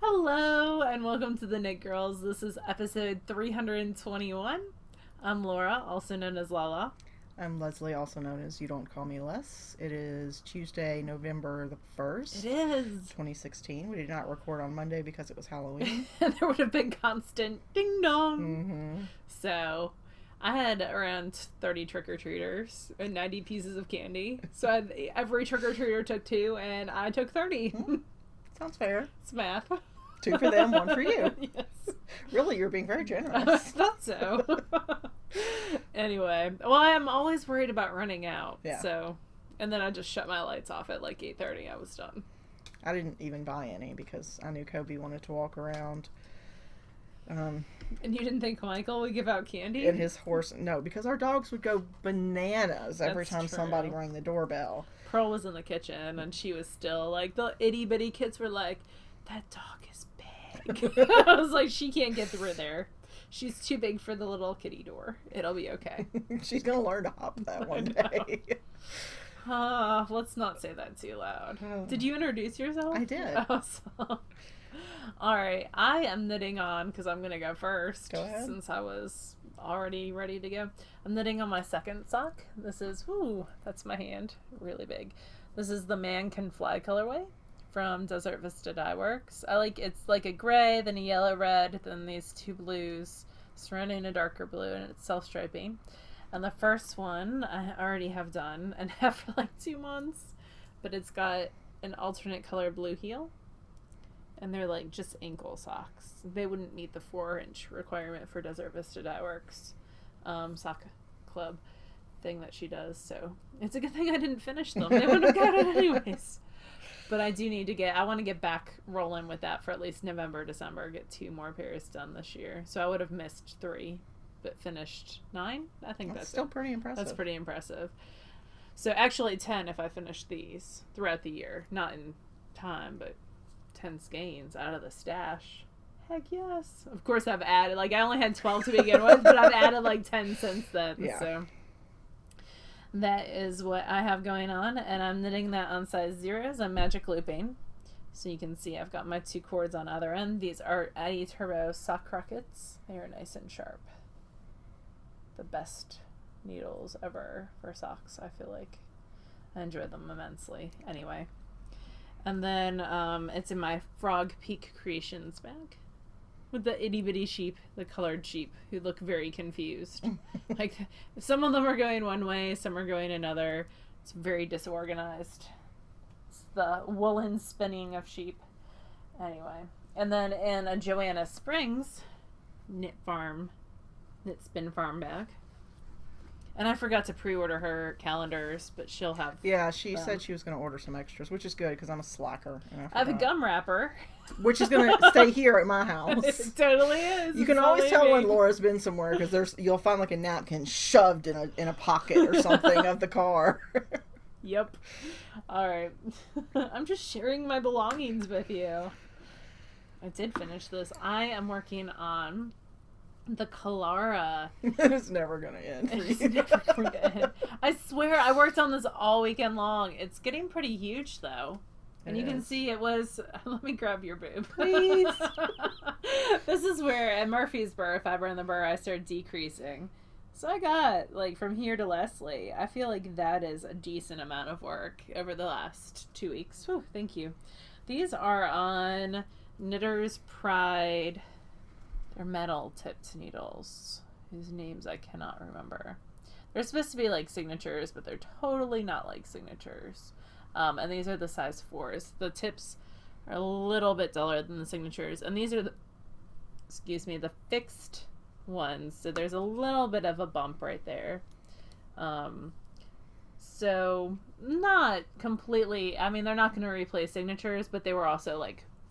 Hello and welcome to the Knit Girls. This is episode 321. I'm Laura, also known as Lala. I'm Leslie, also known as You Don't Call Me Les. It is Tuesday, November the 1st. It is. 2016. We did not record on Monday because it was Halloween. There would have been constant ding dong. Mm-hmm. So I had around 30 trick-or-treaters and 90 pieces of candy. So every trick-or-treater took 2 and I took 30. Sounds fair. It's math. 2 for them, 1 for you. Yes. Really, you're being very generous. I thought so. Anyway, well, I'm always worried about running out. Yeah. So, and then I just shut my lights off at like 8:30. I was done. I didn't even buy any because I knew Kobe wanted to walk around. And you didn't think Michael would give out candy? And his horse, no, because our dogs would go bananas every That's time true. somebody rang the doorbell. Pearl was in the kitchen and she was still like, the itty bitty kids were like, that dog is big. I was like, she can't get through there. She's too big for the little kitty door. It'll be okay. She's going to learn to hop that one day. Let's not say that too loud. Did you introduce yourself? I did. Awesome. All right. I am knitting on, because I'm going to go first. Go ahead. Since I was already ready to go. I'm knitting on my second sock. This is, that's my hand. Really big. This is the Man Can Fly colorway from Desert Vista Dye Works. It's like a gray, then a yellow red, then these 2 blues surrounding a darker blue, and it's self-striping. And the first one I already have done and have for like 2 months, but it's got an alternate color blue heel, and they're like just ankle socks. They wouldn't meet the 4-inch requirement for Desert Vista Dye Works sock club thing that she does, so it's a good thing I didn't finish them. They wouldn't have got it anyways. But I do need to I want to get back rolling with that for at least November, December, get 2 more pairs done this year. So I would have missed 3, but finished 9. I think that's still pretty impressive. That's pretty impressive. So actually 10 if I finish these throughout the year. Not in time, but 10 skeins out of the stash. Heck yes. Of course I've added, I only had 12 to begin with, but I've added 10 since then. Yeah. So that is what I have going on, and I'm knitting that on size 0s. I'm magic looping. So you can see I've got my 2 cords on either end. These are Addy Turbo sock crockets. They are nice and sharp. The best needles ever for socks, I feel like. I enjoy them immensely. Anyway. And then it's in my Frog Peak Creations bag. With the itty bitty sheep, the colored sheep, who look very confused. Some of them are going one way, some are going another. It's very disorganized. It's the woolen spinning of sheep. Anyway. And then in a Joanna Springs knit spin farm bag. And I forgot to pre-order her calendars, but she'll have. Yeah, she said she was going to order some extras, which is good because I'm a slacker. I have a gum wrapper. Which is going to stay here at my house. It totally is. You can always tell when Laura's been somewhere because you'll find a napkin shoved in a pocket or something of the car. Yep. All right. I'm just sharing my belongings with you. I did finish this. I am working on the Kalara. It's never going to end. It's never going to end. I swear I worked on this all weekend long. It's getting pretty huge though. And you can see it was, let me grab your boob. Please. This is where at Murphy's Burr, Fiber in the Burr, I started decreasing. So I got from here to Leslie. I feel like that is a decent amount of work over the last 2 weeks. Whew, thank you. These are on Knitter's Pride. They're metal tipped needles, whose names I cannot remember. They're supposed to be signatures, but they're totally not like signatures. And these are the size 4s. The tips are a little bit duller than the signatures. And these are the fixed ones. So there's a little bit of a bump right there. So not completely, they're not going to replace signatures, but they were also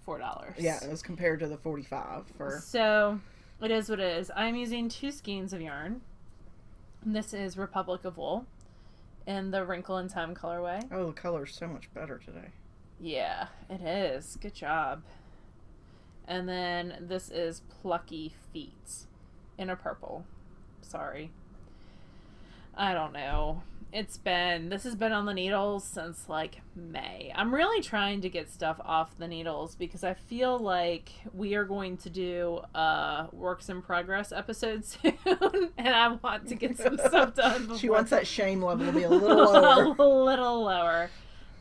$4. Yeah, it was compared to the 45 for. So it is what it is. I'm using 2 skeins of yarn. This is Republic of Wool in the Wrinkle in Time colorway. Oh, the color's so much better today. Yeah, it is. Good job. And then this is Plucky Feet in a purple. Sorry. I don't know. This has been on the needles since like May. I'm really trying to get stuff off the needles because I feel like we are going to do a works in progress episode soon, and I want to get some stuff done before. She wants that shame level to be a little lower. A little lower.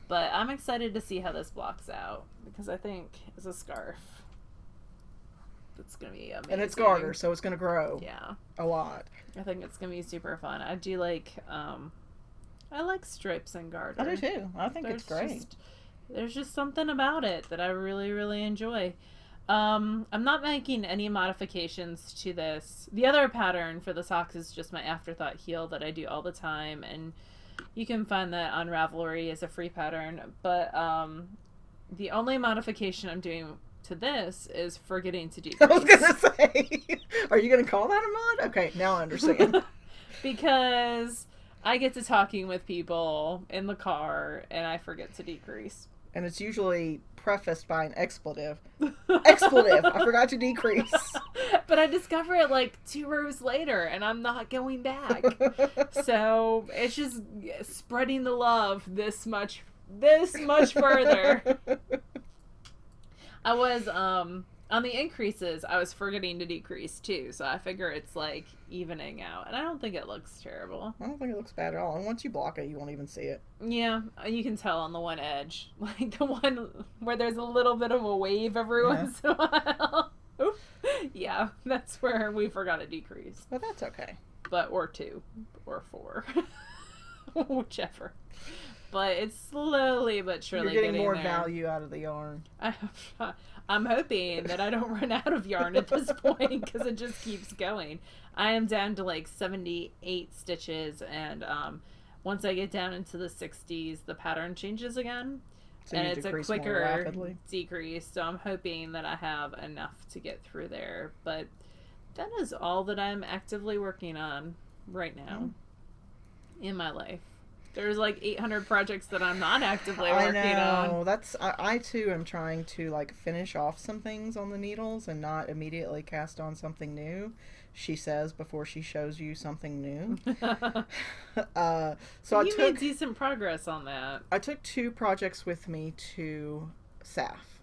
But I'm excited to see how this blocks out because I think it's a scarf. It's going to be amazing. And it's garter, so it's going to grow. Yeah. A lot. I think it's going to be super fun. I do like, I like stripes and garter. I do too. I think it's great. There's just something about it that I really, really enjoy. I'm not making any modifications to this. The other pattern for the socks is just my afterthought heel that I do all the time, and you can find that on Ravelry as a free pattern. But the only modification I'm doing to this is forgetting to decrease. I was gonna say, are you gonna call that a mod? Okay, now I understand. Because I get to talking with people in the car and I forget to decrease. And it's usually prefaced by an expletive. Expletive! I forgot to decrease. But I discover it like 2 rows later and I'm not going back. So it's just spreading the love this much further. I was, on the increases, I was forgetting to decrease too, so I figure it's like evening out, and I don't think it looks terrible. I don't think it looks bad at all, and once you block it, you won't even see it. Yeah, you can tell on the one edge, like the one where there's a little bit of a wave every once in a while. Oof. Yeah, that's where we forgot to decrease. But that's okay. Or 2, or 4, whichever. But it's slowly but surely You're getting more there. value out of the yarn. I'm hoping that I don't run out of yarn at this point because it just keeps going. I am down to like 78 stitches, and once I get down into the 60s, the pattern changes again. So and you it's a decrease more quicker rapidly. decrease, so I'm hoping that I have enough to get through there. But that is all that I'm actively working on right now in my life. There's like 800 projects that I'm not actively working on. I too am trying to like finish off some things on the needles and not immediately cast on something new, she says before she shows you something new. So you made decent progress on that. I took 2 projects with me to SAFF.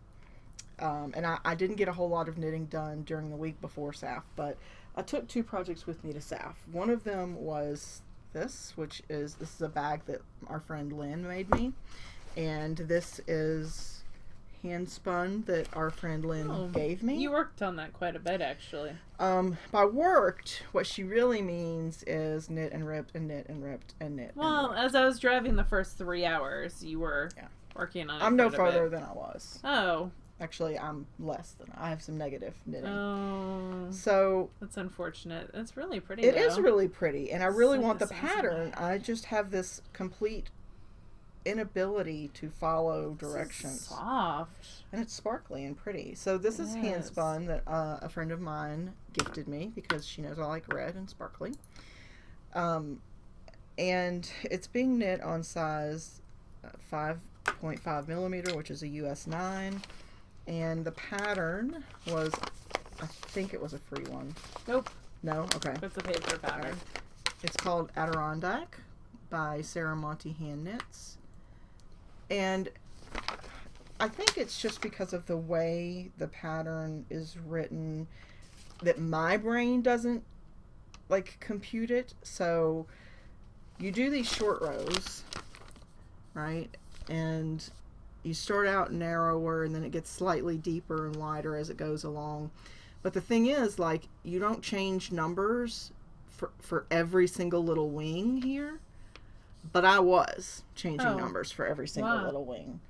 And I didn't get a whole lot of knitting done during the week before SAFF, but I took 2 projects with me to SAFF. One of them was this is a bag that our friend Lynn made me, and this is hand spun that our friend Lynn gave me. You worked on that quite a bit, actually. By worked, what she really means is knit and ripped and knit and ripped and knit. Well, as I was driving the first 3 hours, you were working on it. I'm no further than I was. Oh. Actually, I'm less than I have some negative knitting. Oh. So that's unfortunate. It's really pretty. It is really pretty, and I really want the sensitive. pattern. I just have this complete inability to follow directions. It's soft. And it's sparkly and pretty. So this is hand spun that a friend of mine gifted me because she knows I like red and sparkly. And it's being knit on size 5.5 millimeter, which is a US 9. And the pattern was, I think it was a free one. Nope. No? Okay. It's a paper pattern. Right. It's called Adirondack by Sarah Monty Hand Knits. And I think it's just because of the way the pattern is written that my brain doesn't like compute it. So you do these short rows, right? And you start out narrower and then it gets slightly deeper and wider as it goes along. But the thing is, like, you don't change numbers for every single little wing here. But I was changing numbers for every single little wing.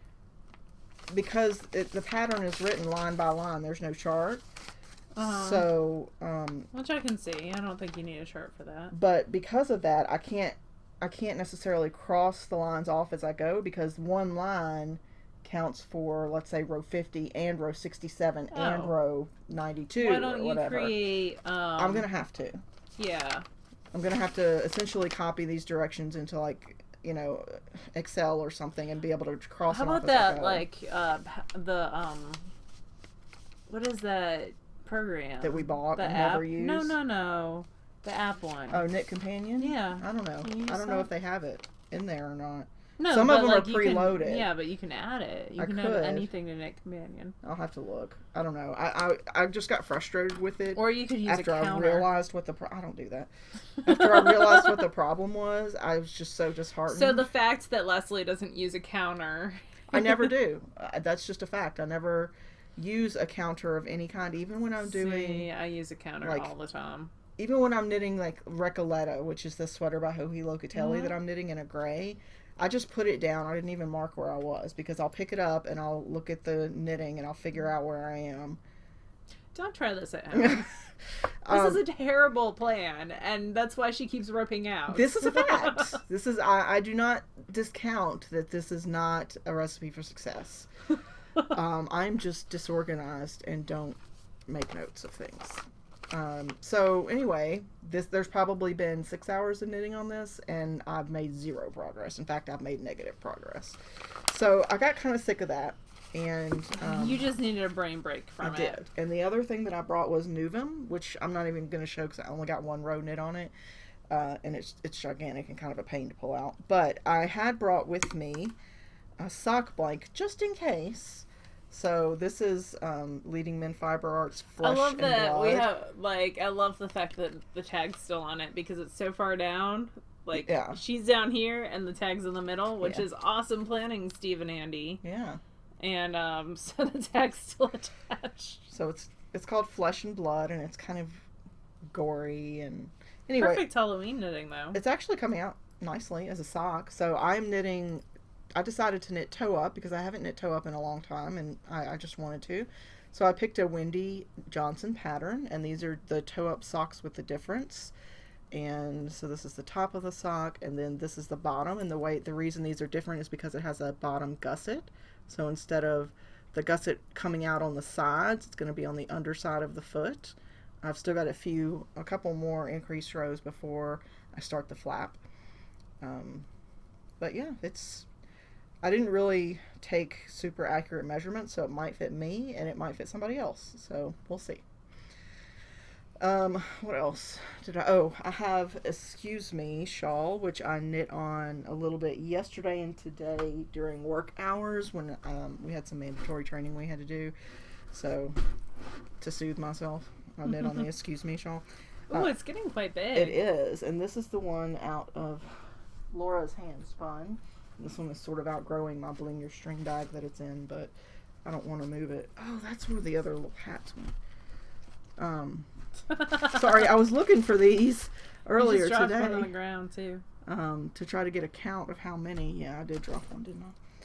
Because the pattern is written line by line. There's no chart. So, which I can see. I don't think you need a chart for that. But because of that, I can't necessarily cross the lines off as I go, because one line counts for, let's say, row 50 and row 67 and row 92 Why don't or whatever. You create... I'm going to have to. Yeah. I'm going to have to essentially copy these directions into, like, you know, Excel or something and be able to cross them off. How about that, like, what is that program? That we bought the and app? never used? No. The app one. Oh, Knit Companion? Yeah. I don't know. I don't know if they have it in there or not. No, some of them like, are preloaded. Yeah, but you can add it. You can add anything to Knit Companion. I'll have to look. I don't know. I just got frustrated with it. Or you could use after a counter. I realized what I don't do that. After I realized what the problem was, I was just so disheartened. So the fact that Leslie doesn't use a counter. I never do. That's just a fact. I never use a counter of any kind, even when I'm doing... I use a counter all the time. Even when I'm knitting, like, Recoleta, which is the sweater by Joji Locatelli that I'm knitting in a gray... I just put it down. I didn't even mark where I was because I'll pick it up and I'll look at the knitting and I'll figure out where I am. Don't try this at home. This is a terrible plan, and that's why she keeps ripping out. This is a fact. I do not discount that this is not a recipe for success. I'm just disorganized and don't make notes of things. So anyway, there's probably been 6 hours of knitting on this, and I've made zero progress. In fact, I've made negative progress. So I got kind of sick of that, and you just needed a brain break from it. I did. And the other thing that I brought was Nuvum, which I'm not even going to show because I only got one row knit on it, and it's gigantic and kind of a pain to pull out. But I had brought with me a sock blank just in case. So this is Leading Men Fiber Arts Flesh I love and that Blood. we have I love the fact that the tag's still on it because it's so far down. Like she's down here and the tag's in the middle, which is awesome planning, Steve and Andy. Yeah. And so the tag's still attached. So it's called Flesh and Blood, and it's kind of gory and anyway. Perfect Halloween knitting though. It's actually coming out nicely as a sock. So I'm knitting. I decided to knit toe up because I haven't knit toe up in a long time, and I just wanted to. So I picked a Wendy Johnson pattern, and these are the toe up socks with the difference. And so this is the top of the sock, and then this is the bottom. And the reason these are different is because it has a bottom gusset. So instead of the gusset coming out on the sides, it's going to be on the underside of the foot. I've still got a couple more increased rows before I start the flap. But yeah, I didn't really take super accurate measurements, so it might fit me and it might fit somebody else. So we'll see. What else did I have Excuse Me shawl, which I knit on a little bit yesterday and today during work hours when we had some mandatory training we had to do. So to soothe myself, I knit on the Excuse Me shawl. Oh, it's getting quite big. It is, and this is the one out of Laura's hand spun. This one is sort of outgrowing my Bling Your String bag that it's in, but I don't want to move it. Oh, that's where the other little hats went. Sorry, I was looking for these earlier you just dropped today. One on the ground too. To try to get a count of how many. Yeah, I did drop one, didn't I?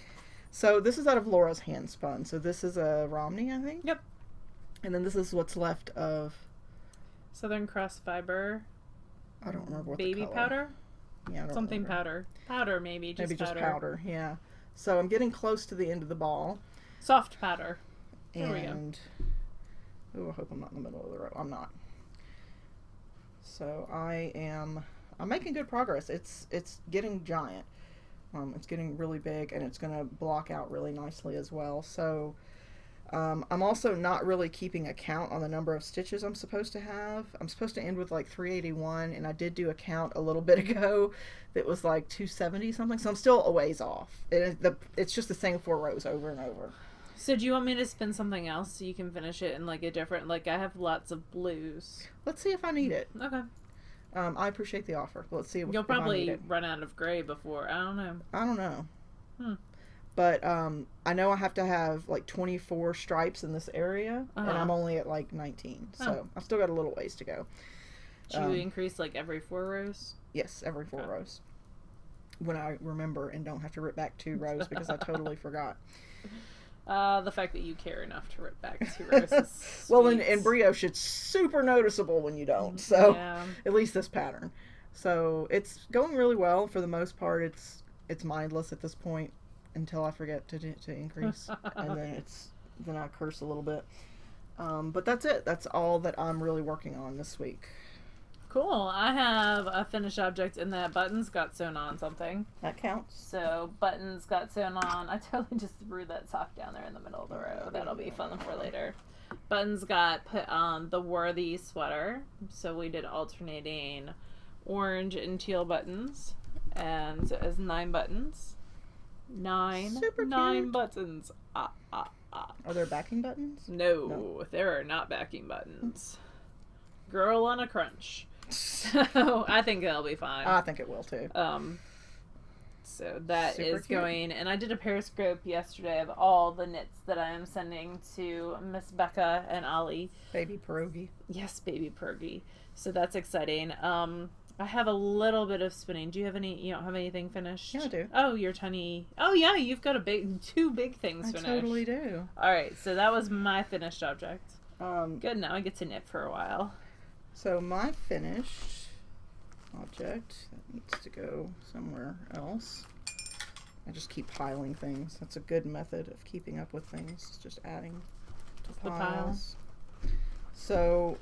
So this is out of Laura's hand spun. So this is a Romney, I think. Yep. And then this is what's left of Southern Cross Fiber. I don't remember what baby the color. Powder. Yeah, I don't something remember. powder maybe just powder. Yeah. So I'm getting close to the end of the ball. Soft powder. There we go. I hope I'm not in the middle of the row. I'm not. So I'm making good progress. It's getting giant. It's getting really big, and it's going to block out really nicely as well. So I'm also not really keeping a count on the number of stitches I'm supposed to have. I'm supposed to end with like 381, and I did do a count a little bit ago that was like 270 something. So I'm still a ways off. It's just the same 4 rows over and over. So do you want me to spin something else so you can finish it in like a different, like I have lots of blues. Let's see if I need it. Okay. I appreciate the offer. Let's see if you'll probably if I need it. run out of gray before. I don't know. But I know I have to have like 24 stripes in this area, and I'm only at like 19. So I've still got a little ways to go. Do you increase like every 4 rows? Yes, every 4 rows. When I remember and don't have to rip back 2 rows because I totally forgot. The fact that you care enough to rip back 2 rows is well, in brioche, it's super noticeable when you don't. So at least this pattern. So it's going really well for the most part. It's mindless at this point until I forget to increase, and then I curse a little bit. But that's it. That's all that I'm really working on this week. Cool. I have a finished object in that buttons got sewn on something. That counts. So buttons got sewn on. I totally just threw that sock down there in the middle of the row. That'll be fun for later. buttons got put on the Worthy sweater. So we did alternating orange and teal buttons. And so it has 9 buttons. Super Nine cute. buttons. Are there backing buttons? No, there are not backing buttons. Girl on a crunch. So I think it'll be fine. I think it will too. So that Super is cute. going, and I did a Periscope yesterday of all the knits that I am sending to Miss Becca and Ollie. Baby pierogi. Yes, baby Pergy. So that's exciting. I have a little bit of spinning. Do you have any? You don't have anything finished? Yeah, I do. Oh, you're tiny. Oh yeah, you've got 2 big things I finished. totally do. All right, so that was my finished object. Um, Good. Now I get to knit for a while. So my finished object that needs to go somewhere else. I just keep piling things. That's a good method of keeping up with things. Just adding to The pile. piles. So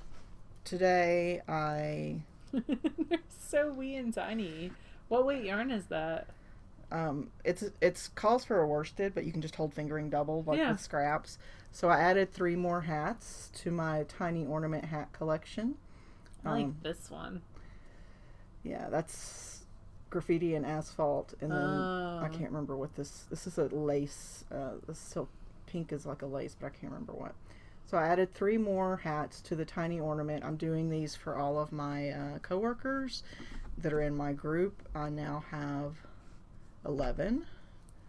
today They're so wee and tiny. What weight yarn is that? it's calls for a worsted, but you can just hold fingering double like Yeah. with scraps. So I added 3 more hats to my tiny ornament hat collection. I like this one. Yeah, that's graffiti and asphalt, and then I can't remember what this is a lace. The silk pink is like a lace, but I can't remember what. So I added 3 more hats to the tiny ornament. I'm doing these for all of my coworkers that are in my group. I now have 11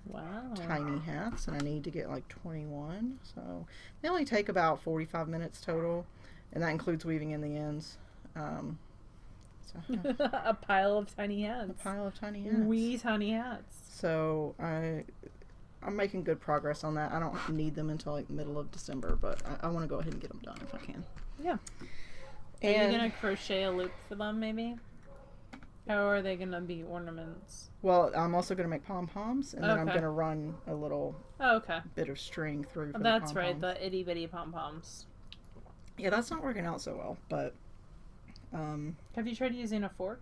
Wow. tiny hats, and I need to get like 21. So they only take about 45 minutes total, and that includes weaving in the ends. So A pile of tiny hats. a pile of tiny hats. Wee tiny hats. So I'm making good progress on that. I don't need them until like middle of December, but I want to go ahead and get them done if I can. Yeah. Are And you going to crochet a loop for them maybe? Or are they going to be ornaments? well, I'm also going to make pom-poms, and then I'm Okay. going to run a little Oh, okay. bit of string through for That's the right, pom-poms. the itty bitty pom-poms. Yeah, that's not working out so well, but Have you tried using a fork?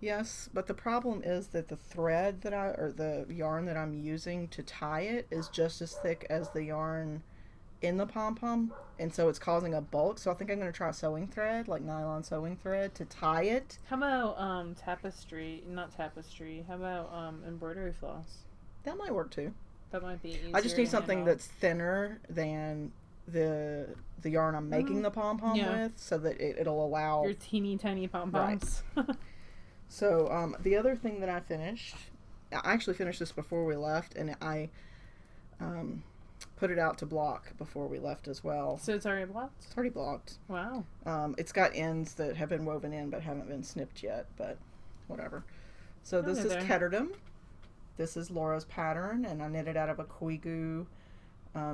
yes, but the problem is that the thread or the yarn that I'm using to tie it is just as thick as the yarn in the pom-pom, and so it's causing a bulk. So I think I'm going to try sewing thread, like nylon sewing thread, to tie it. How about not tapestry, how about embroidery floss? That might work too. That might be easier I just need to something handle. that's thinner than the yarn I'm making the pom-pom Yeah. with, so that it'll allow. Your teeny tiny pom-poms. So the other thing that I actually finished this before we left, and I put it out to block before we left as well. So it's already blocked? It's already blocked. Wow. It's got ends that have been woven in but haven't been snipped yet, but whatever. So this Okay, is there. Ketterdam. This is Laura's pattern, and I knitted out of a Quigu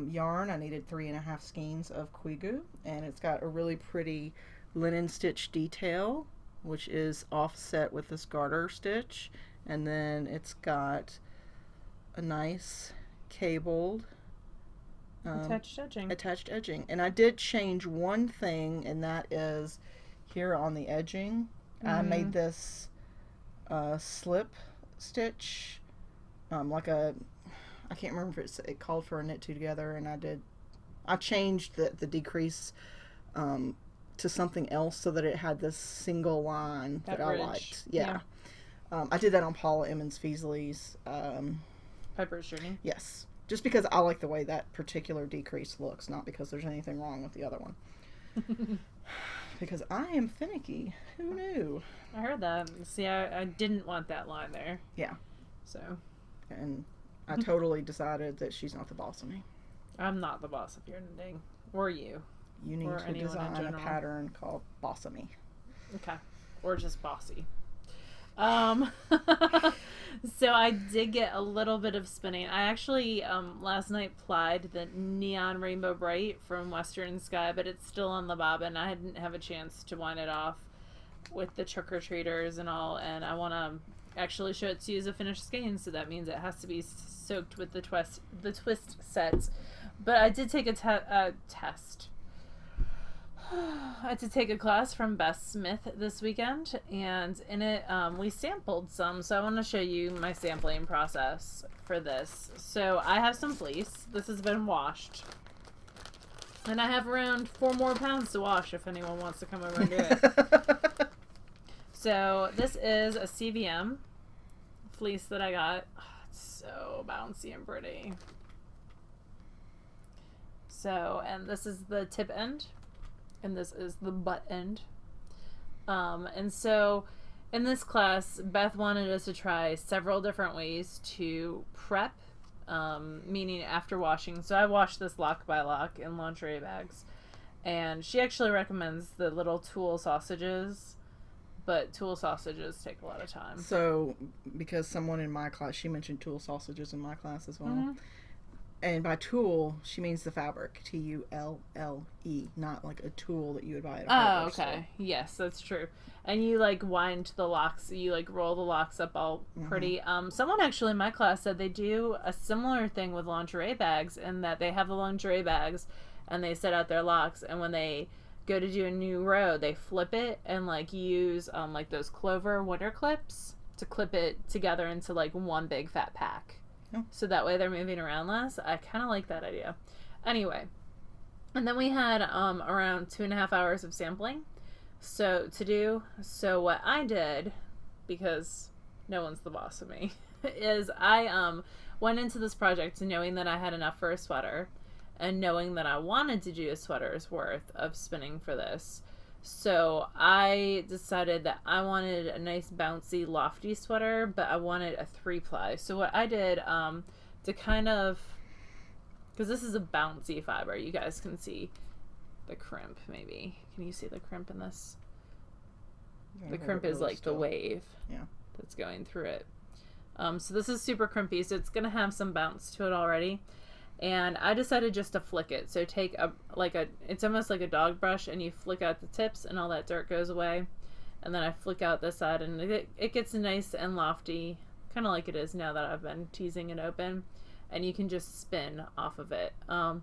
yarn. I needed 3.5 skeins of Quigu, and it's got a really pretty linen stitch detail, which is offset with this garter stitch, and then it's got a nice cabled Attached edging. and I did change one thing, and that is here on the edging. I made this slip stitch, like a, I can't remember if it called for a knit two together, and I changed the decrease to something else so that it had this single line that I ridge. liked. Yeah. I did that on Paula Emmons Feasley's Piper's Journey. yes, just because I like the way that particular decrease looks, not because there's anything wrong with the other one. Because I am finicky. Who knew? I heard that. See, I didn't want that line there. Yeah. So, And I totally decided that she's not the boss of me. I'm not the boss of your knitting. Or you. You need Or to anyone in design a general. pattern called Boss of Me. Okay. Or just bossy. So I did get a little bit of spinning. I actually last night plied the Neon Rainbow Bright from Western Sky, but it's still on the bobbin. I didn't have a chance to wind it off with the trick-or-treaters and all, and I want to actually show it to you as a finished skein, so that means it has to be soaked with the twist sets. But I did take a test. I had to take a class from Beth Smith this weekend, and in it we sampled some, so I want to show you my sampling process for this. So I have some fleece. This has been washed. And I have around 4 more pounds to wash if anyone wants to come over and do it. So this is a CVM fleece that I got. Oh, it's so bouncy and pretty. So, and this is the tip end, and this is the butt end. And so in this class, Beth wanted us to try several different ways to prep, meaning after washing. So I washed this lock by lock in lingerie bags, and she actually recommends the little tulle sausages, but tulle sausages take a lot of time. So, because someone in my class, she mentioned tulle sausages in my class as well. Mm-hmm. And by tulle, she means the fabric, Tulle, not like a tool that you would buy at a hardware store. Okay. Yes, that's true. And you like wind the locks, you like roll the locks up all pretty. Someone actually in my class said they do a similar thing with lingerie bags, in that they have the lingerie bags and they set out their locks, and when they go to do a new row, they flip it and like use like those Clover winter clips to clip it together into like one big fat pack. Oh. So that way they're moving around less. I kind of like that idea. Anyway, and then we had around 2.5 hours of sampling so what I did, because no one's the boss of me, is I went into this project knowing that I had enough for a sweater, and knowing that I wanted to do a sweater's worth of spinning for this. So I decided that I wanted a nice bouncy lofty sweater, but I wanted a 3-ply. So what I did to kind of, because this is a bouncy fiber, you guys can see the crimp maybe. Can you see the crimp in this? The crimp is like the wave that's going through it. So this is super crimpy, so it's going to have some bounce to it already. And I decided just to flick it. So take it's almost like a dog brush, and you flick out the tips and all that dirt goes away. And then I flick out this side, and it gets nice and lofty, kind of like it is now that I've been teasing it open. And you can just spin off of it. And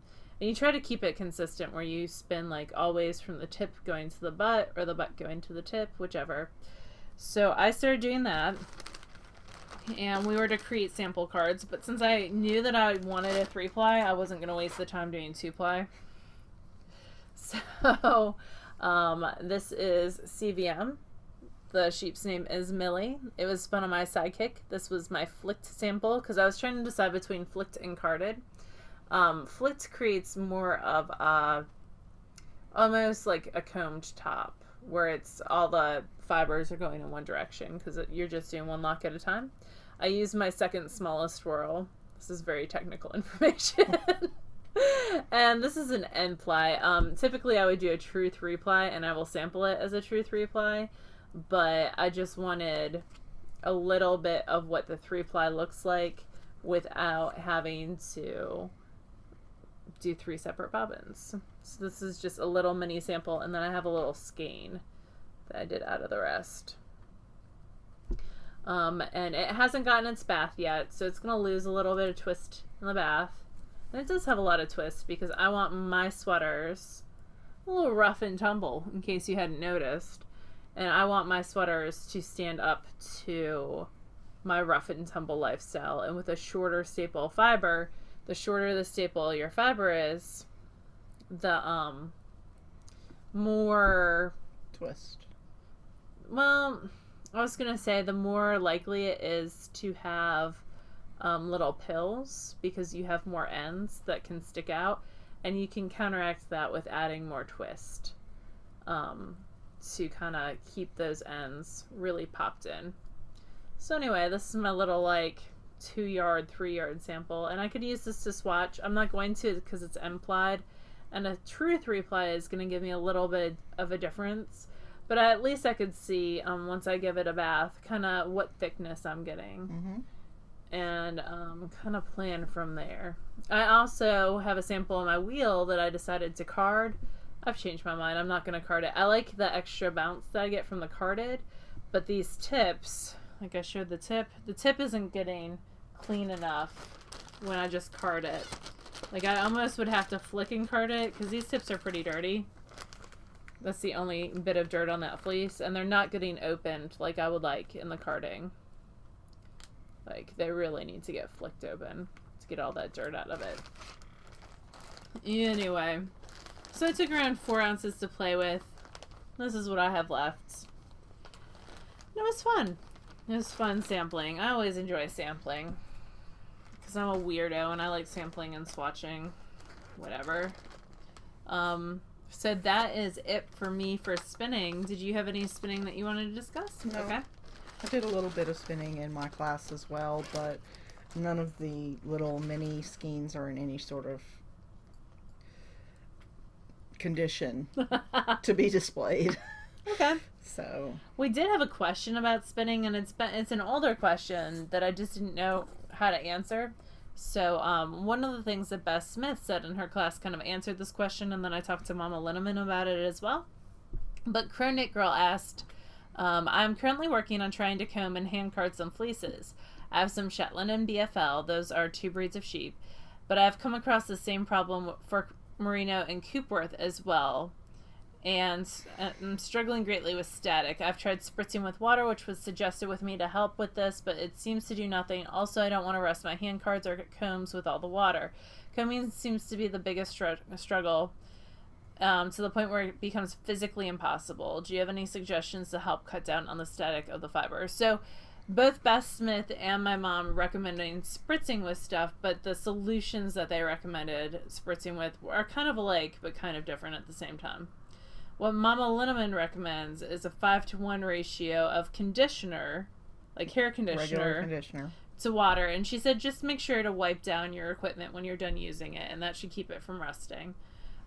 you try to keep it consistent, where you spin like always from the tip going to the butt, or the butt going to the tip, whichever. So I started doing that. And we were to create sample cards, but since I knew that I wanted a 3-ply, I wasn't going to waste the time doing 2-ply. So, this is CVM. The sheep's name is Millie. It was spun on my Sidekick. This was my flicked sample, because I was trying to decide between flicked and carded. Flicked creates more of a, almost like a combed top, where it's all the fibers are going in one direction, because you're just doing one lock at a time. I used my second smallest swirl. This is very technical information. And this is an end ply. Typically I would do a true 3-ply, and I will sample it as a true 3-ply, but I just wanted a little bit of what the 3-ply looks like without having to do 3 separate bobbins. So this is just a little mini sample, and then I have a little skein that I did out of the rest. And it hasn't gotten its bath yet, so it's going to lose a little bit of twist in the bath. And it does have a lot of twist, because I want my sweaters a little rough and tumble, in case you hadn't noticed. And I want my sweaters to stand up to my rough and tumble lifestyle. And with a shorter staple fiber, the shorter the staple your fiber is, the more twist. Well, I was going to say the more likely it is to have little pills, because you have more ends that can stick out, and you can counteract that with adding more twist to kind of keep those ends really popped in. So anyway, this is my little like 2-yard, 3-yard sample, and I could use this to swatch. I'm not going to, because it's end-plied, and a true 3-ply is going to give me a little bit of a difference. But at least I could see, once I give it a bath, kind of what thickness I'm getting. And kind of plan from there. I also have a sample on my wheel that I decided to card. I've changed my mind. I'm not going to card it. I like the extra bounce that I get from the carded. But these tips, like I showed the tip isn't getting clean enough when I just card it. Like I almost would have to flick and card it, because these tips are pretty dirty. That's the only bit of dirt on that fleece, and they're not getting opened like I would like in the carding. Like, they really need to get flicked open to get all that dirt out of it. Anyway, So I took around 4 ounces to play with. This is what I have left. It was fun. It was fun sampling. I always enjoy sampling. Because I'm a weirdo and I like sampling and swatching. Whatever. So that is it for me for spinning. Did you have any spinning that you wanted to discuss? No. Okay. I did a little bit of spinning in my class as well, but none of the little mini skeins are in any sort of condition to be displayed. Okay. So We did have a question about spinning, and it's an older question that I just didn't know how to answer. So one of the things that Beth Smith said in her class kind of answered this question, and then I talked to Mama Linneman about it as well. But Crow Knit Girl asked, I'm currently working on trying to comb and hand card some fleeces. I have some Shetland and BFL. Those are 2 breeds of sheep. But I've come across the same problem for Merino and Coopworth as well. And I'm struggling greatly with static. I've tried spritzing with water, which was suggested with me to help with this, but it seems to do nothing. Also, I don't want to rust my hand cards or combs with all the water. Combing seems to be the biggest struggle, to the point where it becomes physically impossible. Do you have any suggestions to help cut down on the static of the fiber? So both Beth Smith and my mom recommending spritzing with stuff, but the solutions that they recommended spritzing with are kind of alike, but kind of different at the same time. What Mama Linneman recommends is a 5-to-1 ratio of conditioner, like hair conditioner, regular conditioner, to water. And she said just make sure to wipe down your equipment when you're done using it, and that should keep it from rusting.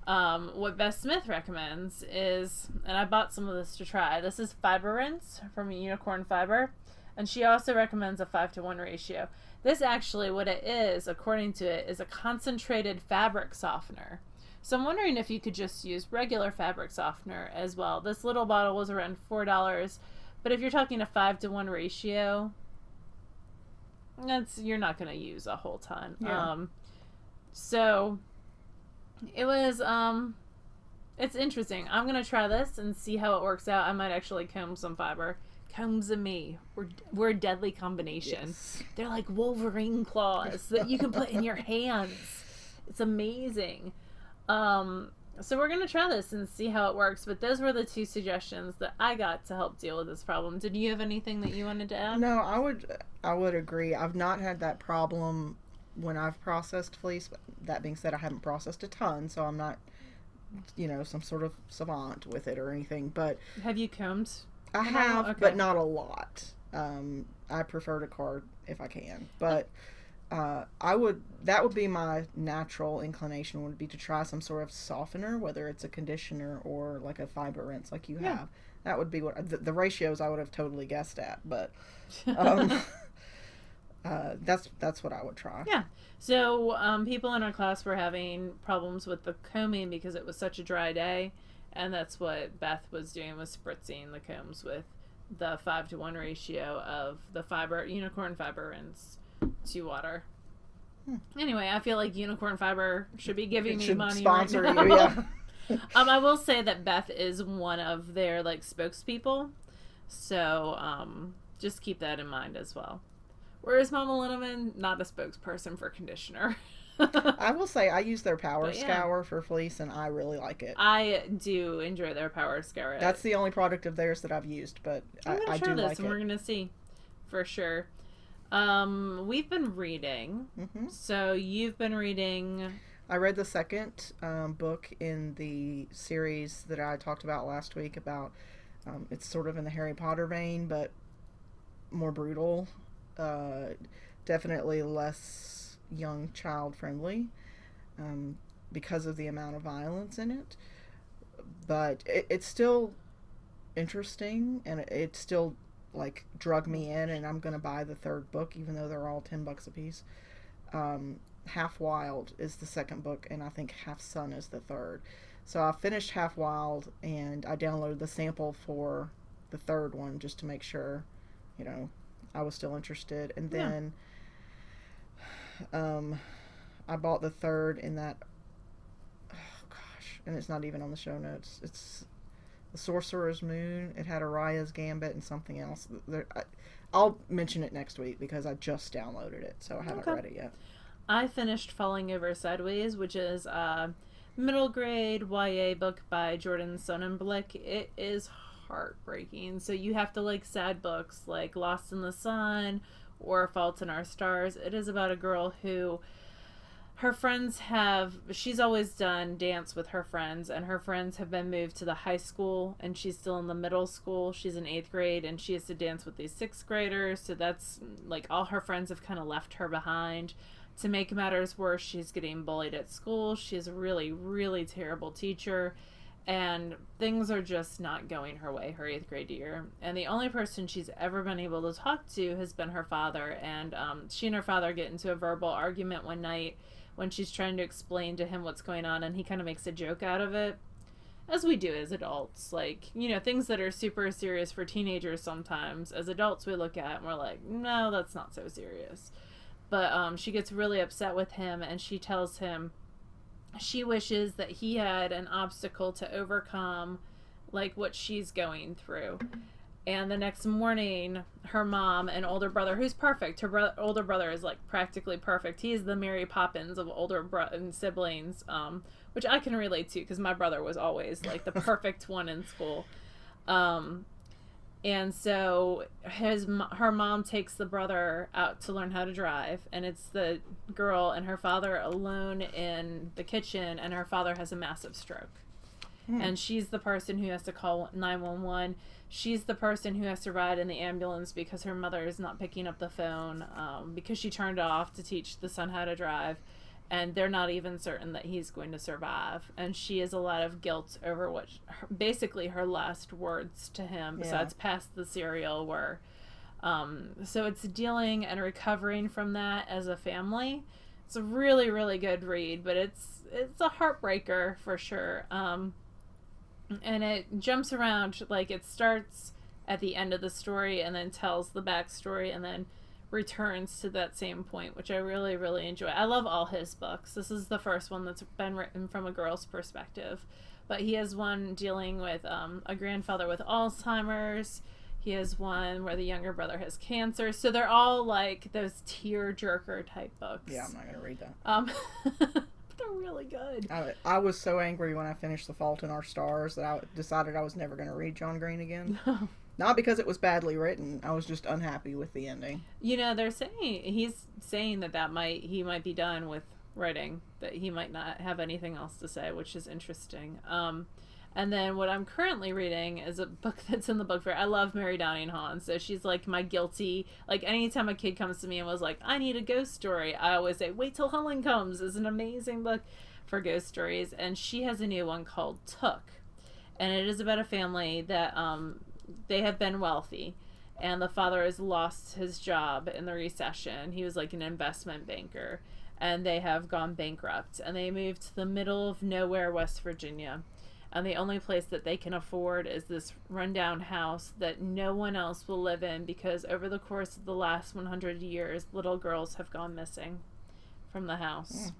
What Beth Smith recommends is, and I bought some of this to try, this is Fiber Rinse from Unicorn Fiber, and she also recommends a 5-to-1 ratio. This actually, what it is, according to it, is a concentrated fabric softener. So I'm wondering if you could just use regular fabric softener as well. This little bottle was around $4, but if you're talking a 5-to-1 ratio, you're not going to use a whole ton. Yeah. So it was, it's interesting. I'm going to try this and see how it works out. I might actually comb some fiber. Combs and me, we're a deadly combination. Yes. They're like Wolverine claws that you can put in your hands. It's amazing. So we're gonna try this and see how it works, but those were the 2 suggestions that I got to help deal with this problem. Did you have anything that you wanted to add? No, I would agree. I've not had that problem when I've processed fleece. That being said, I haven't processed a ton, so I'm not, some sort of savant with it or anything. But have you combed? I have, okay. But not a lot. I prefer to card if I can, but that would be my natural inclination, would be to try some sort of softener, whether it's a conditioner or like a fiber rinse like you have. That would be what the ratios I would have totally guessed at, but that's what I would try. Yeah. So people in our class were having problems with the combing because it was such a dry day, and that's what Beth was doing, was spritzing the combs with the 5-to-1 ratio of the Unicorn Fiber rinse to water. Anyway, I feel like Unicorn Fiber should be giving me money sponsor right now. you, yeah. I will say that Beth is one of their spokespeople, so just keep that in mind as well. Whereas Mama Linneman, not a spokesperson for conditioner. I will say I use their Power Scour for fleece, and I really like it. I do enjoy their Power Scour. That's the only product of theirs that I've used, but I do like it. And we're gonna see for sure. We've been reading. Mm-hmm. So you've been reading. I read the second book in the series that I talked about last week. About it's sort of in the Harry Potter vein, but more brutal. Definitely less young child friendly because of the amount of violence in it, but it's still interesting, and it still drug me in, and I'm gonna buy the 3rd book even though they're all $10 a piece. Half Wild is the 2nd book, and I think Half Sun is the 3rd. So I finished Half Wild, and I downloaded the sample for the 3rd one just to make sure I was still interested, and then I bought the 3rd in that, and it's not even on the show notes. It's The Sorcerer's Moon. It had Araya's Gambit and something else. I'll mention it next week because I just downloaded it, so I haven't read it yet. I finished Falling Over Sideways, which is middle grade YA book by Jordan Sonnenblick. It is heartbreaking. So you have to like sad books like Lost in the Sun or Fault in Our Stars. It is about a girl who her friends she's always done dance with her friends, and her friends have been moved to the high school, and she's still in the middle school. She's in 8th grade, and she has to dance with these 6th graders. So that's like all her friends have kind of left her behind. To make matters worse, she's getting bullied at school. She's a really, really terrible teacher, and things are just not going her way her 8th grade year. And the only person she's ever been able to talk to has been her father, and she and her father get into a verbal argument one night when she's trying to explain to him what's going on, and he kind of makes a joke out of it, as we do as adults. Like, you know, things that are super serious for teenagers sometimes, as adults we look at and we're like, no, that's not so serious. But she gets really upset with him, and she tells him she wishes that he had an obstacle to overcome, like what she's going through. And the next morning, her mom and older brother, who's perfect, her older brother is like practically perfect. He's the Mary Poppins of older siblings, which I can relate to because my brother was always like the perfect one in school. And so her mom takes the brother out to learn how to drive, and it's the girl and her father alone in the kitchen, and her father has a massive stroke. And she's the person who has to call 911. She's the person who has to ride in the ambulance because her mother is not picking up the phone because she turned it off to teach the son how to drive. And they're not even certain that he's going to survive. And she has a lot of guilt over what, basically her last words to him, besides pass the cereal, were. So it's dealing and recovering from that as a family. It's a really, really good read, but it's a heartbreaker for sure. And it jumps around, like it starts at the end of the story and then tells the backstory and then returns to that same point, which I really, really enjoy. I love all his books. This is the first one that's been written from a girl's perspective, but he has one dealing with a grandfather with Alzheimer's. He has one where the younger brother has cancer. So they're all like those tear-jerker type books. Yeah, I'm not going to read that. But they're really good. I was so angry when I finished The Fault in Our Stars that I decided I was never going to read John Green again. Not because it was badly written. I was just unhappy with the ending. You know, he's saying that he might be done with writing, that he might not have anything else to say, which is interesting. And then what I'm currently reading is a book that's in the book fair. I love Mary Downing Hahn, so she's like my guilty, like anytime a kid comes to me and was like, I need a ghost story, I always say, Wait Till Helen Comes is an amazing book for ghost stories. And she has a new one called Took. And it is about a family that, they have been wealthy, and the father has lost his job in the recession. He was like an investment banker, and they have gone bankrupt, and they moved to the middle of nowhere, West Virginia, and the only place that they can afford is this rundown house that no one else will live in because over the course of the last 100 years, little girls have gone missing from the house.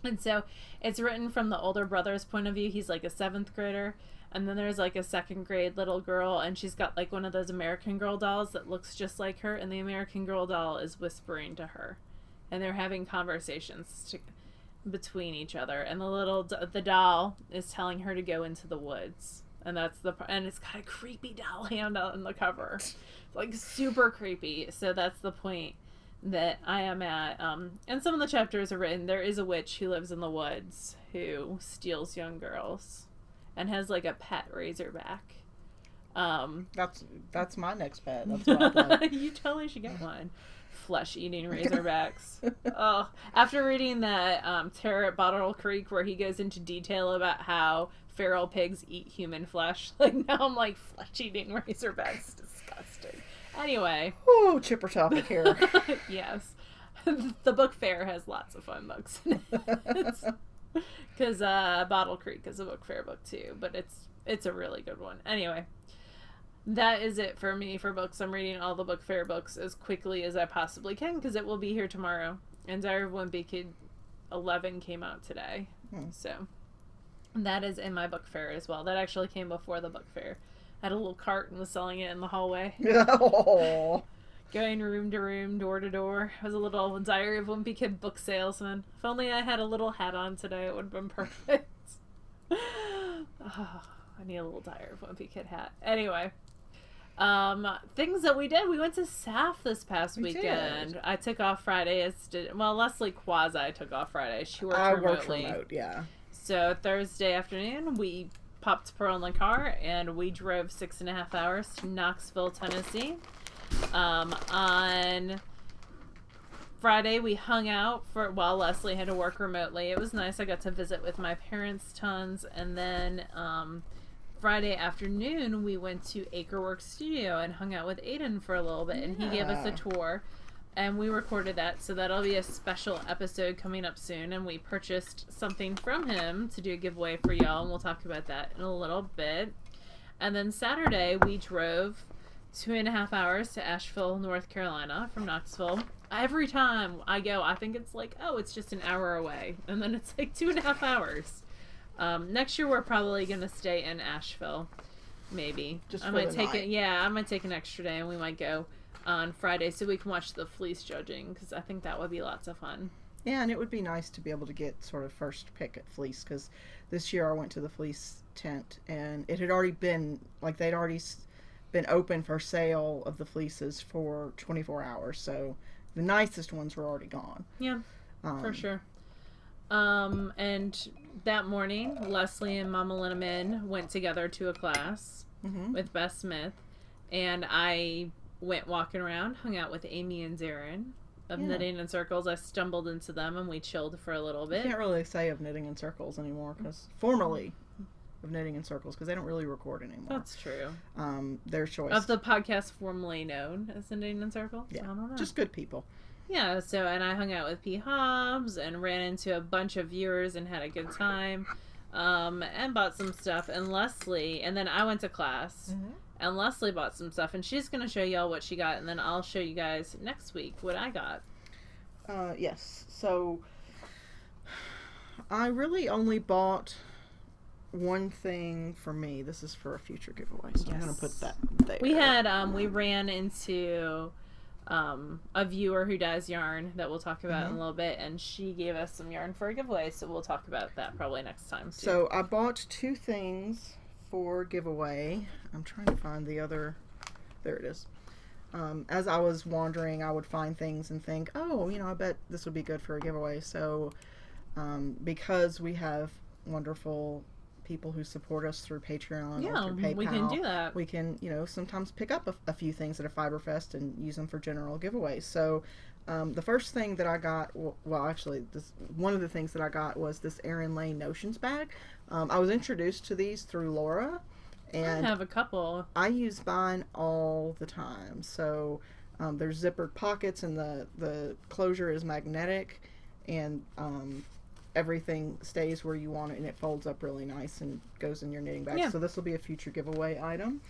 And so it's written from the older brother's point of view. He's like a 7th grader. And then there's like a 2nd grade little girl, and she's got like one of those American Girl dolls that looks just like her, and the American Girl doll is whispering to her. And they're having conversations between each other. And the doll is telling her to go into the woods. And and it's got a creepy doll hand on the cover. It's like super creepy. So that's the point that I am at. And some of the chapters are written. There is a witch who lives in the woods who steals young girls and has like a pet razorback. That's my next pet. That's what I'd like. You totally should get one. Flesh-eating razorbacks. Oh, after reading that Terror at Bottle Creek, where he goes into detail about how feral pigs eat human flesh, like now I'm like, flesh-eating razorbacks, disgusting. Anyway. Oh, chipper topic here. Yes. The book fair has lots of fun books in it. Because Bottle Creek is a book fair book too, but it's a really good one. Anyway, that is it for me for books. I'm reading all the book fair books as quickly as I possibly can because it will be here tomorrow. And Diary of a Wimpy Kid 11 came out today. So that is in my book fair as well. That actually came before the book fair. I had a little cart and was selling it in the hallway. Oh. Going room to room, door to door. I was a little Diary of a Wimpy Kid book salesman. If only I had a little hat on today, it would have been perfect. Oh, I need a little tire of Wimpy Kid hat. Anyway, things that we did. We went to SAFF this past weekend. I took off Friday. Leslie quasi took off Friday. She worked remotely. Remote, yeah. So Thursday afternoon, we popped Purl in the car and we drove 6.5 hours to Knoxville, Tennessee. On Friday, we hung out while Leslie had to work remotely. It was nice. I got to visit with my parents tons. And then Friday afternoon, we went to Acrework Studio and hung out with Aiden for a little bit. And he gave us a tour. And we recorded that. So that'll be a special episode coming up soon. And we purchased something from him to do a giveaway for y'all. And we'll talk about that in a little bit. And then Saturday, we drove 2.5 hours to Asheville, North Carolina from Knoxville. Every time I go, I think it's like, oh, it's just an hour away. And then it's like 2.5 hours. Next year, we're probably going to stay in Asheville. Maybe. Just I for might the take night. it. Yeah, I might take an extra day and we might go on Friday so we can watch the fleece judging because I think that would be lots of fun. Yeah, and it would be nice to be able to get sort of first pick at fleece because this year I went to the fleece tent and it had already been, like they'd already been open for sale of the fleeces for 24 hours. So the nicest ones were already gone. Yeah, for sure. And that morning, Leslie and Mama Linneman went together to a class with Beth Smith. And I went walking around, hung out with Amy and Zarin of Knitting in Circles. I stumbled into them and we chilled for a little bit. I can't really say of Knitting in Circles anymore because formerly of Knitting in Circles because they don't really record anymore. That's true. Their choice. Of the podcast formerly known as Knitting in Circles? Yeah, I don't know. just good people. Yeah, so, and I hung out with P. Hobbs and ran into a bunch of viewers and had a good time, and bought some stuff. And Leslie, and then I went to class, and Leslie bought some stuff, and she's going to show y'all what she got, and then I'll show you guys next week what I got. Yes, so I really only bought one thing for me. This is for a future giveaway, so I'm going to put that there. We had, we ran into a viewer who does yarn that we'll talk about in a little bit, and she gave us some yarn for a giveaway, so we'll talk about that probably next time too. So I bought two things for giveaway. I'm trying to find the other. There it is. As I was wandering, I would find things and think, oh, I bet this would be good for a giveaway. So because we have wonderful people who support us through Patreon or through PayPal, we can do that. We can, sometimes pick up a few things at a Fiberfest and use them for general giveaways. So the first thing that I got, one of the things that I got was this Erin Lane Notions bag. I was introduced to these through Laura. And I have a couple. I use mine all the time. So there's zippered pockets and the closure is magnetic and everything stays where you want it and it folds up really nice and goes in your knitting bag. So this will be a future giveaway item.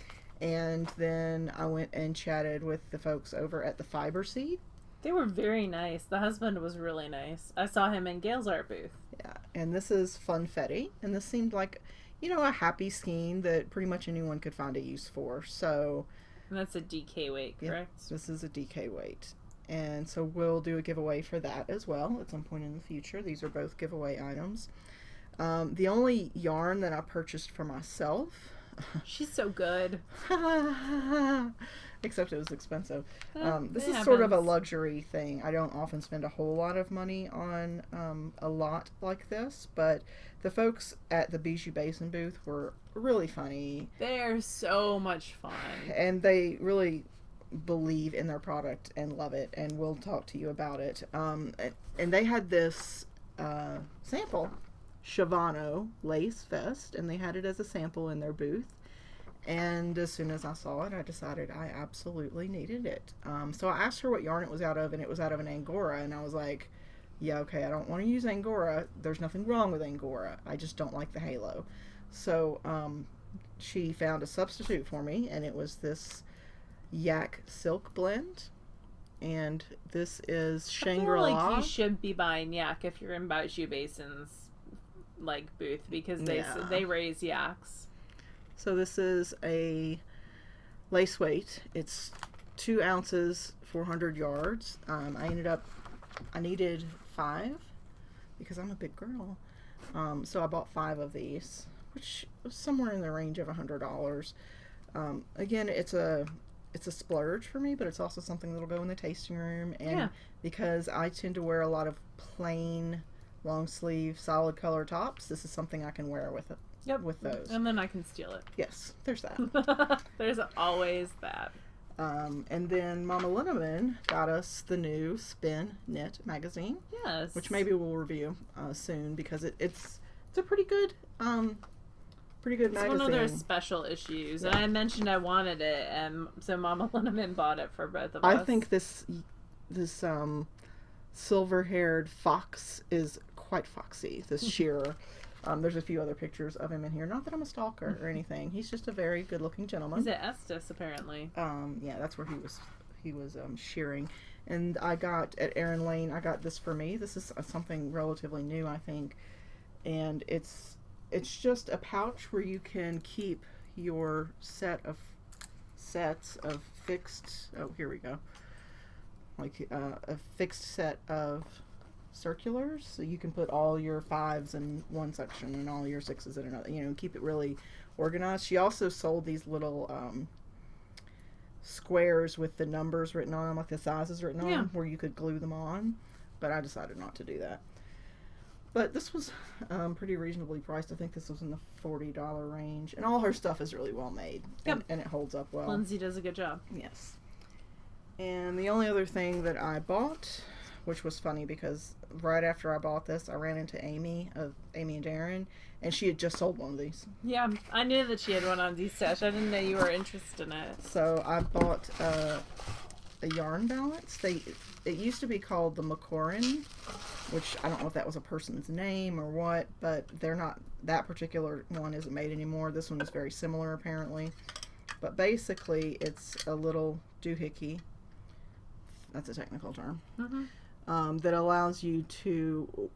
And then I went and chatted with the folks over at the Fiber Seed. They were very nice. The husband was really nice. I saw him in Gail's art booth. Yeah, and this is Funfetti, and this seemed like, a happy skein that pretty much anyone could find a use for. So, and that's a DK weight, correct? Yeah, this is a DK weight. And so we'll do a giveaway for that as well at some point in the future. These are both giveaway items. The only yarn that I purchased for myself... She's so good. Except it was expensive. This It is sort of a happens. luxury thing. I don't often spend a whole lot of money on a lot like this, but the folks at the Bijou Basin booth were really funny. They're so much fun. And they really believe in their product and love it, and we'll talk to you about it. And they had this sample, Shavano Lace Vest, and they had it as a sample in their booth. And as soon as I saw it, I decided I absolutely needed it. So I asked her what yarn it was out of, and it was out of an Angora, and I was like, yeah, okay, I don't want to use Angora. There's nothing wrong with Angora. I just don't like the halo. So she found a substitute for me, and it was this Yak Silk blend. And this is Shangri-La. I feel like you should be buying yak if you're in Bijou Basin's booth because they raise yaks. So this is a lace weight. It's 2 ounces, 400 yards. I needed 5 because I'm a big girl. So I bought 5 of these. which was somewhere in the range of $100. Again, it's a splurge for me, but it's also something that'll go in the tasting room. And because I tend to wear a lot of plain long sleeve solid color tops, this is something I can wear with it. Yep. With those. And then I can steal it. Yes, there's that. There's always that. And then Mama Linneman got us the new Spin Knit magazine. Yes. Which maybe we'll review soon, because it's a pretty good magazine. It's one of their special issues, and I mentioned I wanted it, and so Mama Linneman bought it for both of us. I think this silver-haired fox is quite foxy. This shearer. There's a few other pictures of him in here. Not that I'm a stalker or anything. He's just a very good-looking gentleman. He's at Estes, apparently. Yeah, that's where he was shearing. And I got at Erin Lane. I got this for me. This is something relatively new, I think, and it's just a pouch where you can keep your sets of fixed. Oh, here we go. Like a fixed set of circulars, so you can put all your 5s in one section and all your 6s in another, keep it really organized. She also sold these little squares with the numbers written on them, like the sizes written on them, where you could glue them on, but I decided not to do that. But this was pretty reasonably priced. I think this was in the $40 range, and all her stuff is really well made. And it holds up well. Lindsay does a good job. Yes. And the only other thing that I bought, which was funny because right after I bought this, I ran into Amy and Darren, and she had just sold one of these. Yeah, I knew that she had one on D-Stash. I didn't know you were interested in it. So I bought a yarn balance. It used to be called the Macorin, which I don't know if that was a person's name or what, but they're not, that particular one isn't made anymore. This one is very similar apparently. But basically it's a little doohickey. That's a technical term. That allows you to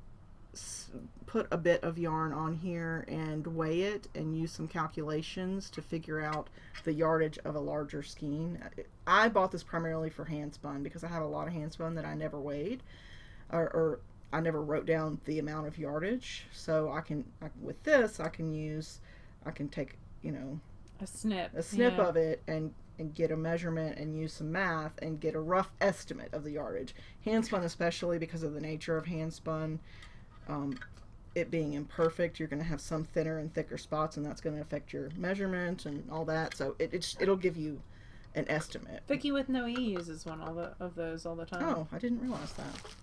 put a bit of yarn on here and weigh it and use some calculations to figure out the yardage of a larger skein. I bought this primarily for hand spun because I have a lot of hand spun that I never weighed or I never wrote down the amount of yardage. So with this I can take a snip of it and get a measurement and use some math and get a rough estimate of the yardage. Hand spun, especially because of the nature of hand spun, it being imperfect, you're going to have some thinner and thicker spots, and that's going to affect your measurement and all that. So it'll give you an estimate. Vicky with No E uses one of those all the time. Oh, I didn't realize that.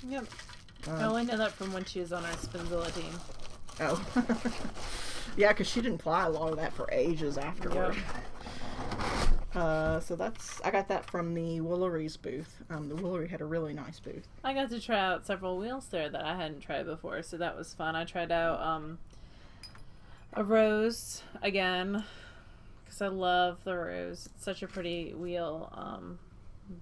Yep. I only know that from when she was on our Spinzilla team. Oh. Yeah, because she didn't ply a lot of that for ages afterward. Yep. So I got that from the Woolery's booth. The Woolery had a really nice booth. I got to try out several wheels there that I hadn't tried before, so that was fun. I tried out a rose again, because I love the rose. It's such a pretty wheel.